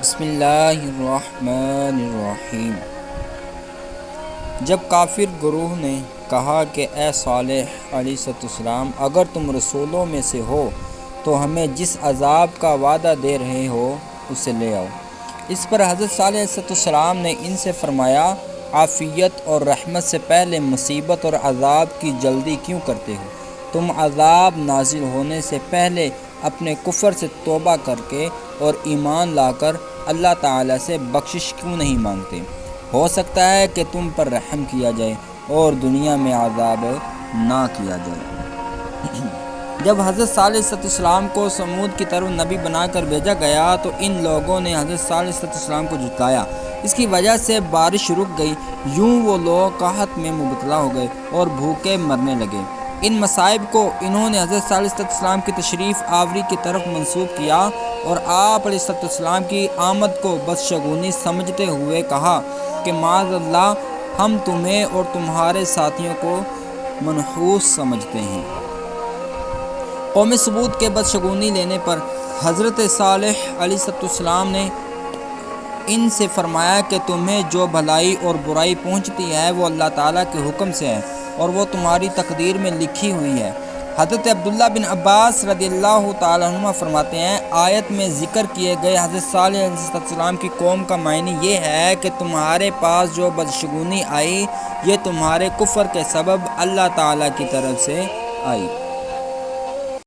بسم اللہ الرحمن الرحیم۔ جب کافر گروہ نے کہا کہ اے صالح علیہ السلام، اگر تم رسولوں میں سے ہو تو ہمیں جس عذاب کا وعدہ دے رہے ہو اسے لے آؤ۔ اس پر حضرت صالح علیہ السلام نے ان سے فرمایا، عافیت اور رحمت سے پہلے مصیبت اور عذاب کی جلدی کیوں کرتے ہو؟ تم عذاب نازل ہونے سے پہلے اپنے کفر سے توبہ کر کے اور ایمان لا کر اللہ تعالیٰ سے بخشش کیوں نہیں مانگتے؟ ہو سکتا ہے کہ تم پر رحم کیا جائے اور دنیا میں عذاب نہ کیا جائے۔ جب حضرت صالح علیہ السلام کو سمود کی طرف نبی بنا کر بھیجا گیا تو ان لوگوں نے حضرت صالح علیہ السلام کو جھٹلایا۔ اس کی وجہ سے بارش رک گئی، یوں وہ لوگ قحط میں مبتلا ہو گئے اور بھوکے مرنے لگے۔ ان مصائب کو انہوں نے حضرت صالح علیہ السلام کی تشریف آوری کی طرف منسوب کیا اور آپ علیہ السلام کی آمد کو بدشگونی سمجھتے ہوئے کہا کہ معاذ اللہ، ہم تمہیں اور تمہارے ساتھیوں کو منحوس سمجھتے ہیں۔ قوم سمود کے بدشگونی لینے پر حضرت صالح علیہ السلام نے ان سے فرمایا کہ تمہیں جو بھلائی اور برائی پہنچتی ہے وہ اللہ تعالیٰ کے حکم سے ہے اور وہ تمہاری تقدیر میں لکھی ہوئی ہے۔ حضرت عبداللہ بن عباس رضی اللہ تعالیٰ عنہ فرماتے ہیں، آیت میں ذکر کیے گئے حضرت صالح علیہ السلام کی قوم کا معنی یہ ہے کہ تمہارے پاس جو بدشگونی آئی یہ تمہارے کفر کے سبب اللہ تعالیٰ کی طرف سے آئی۔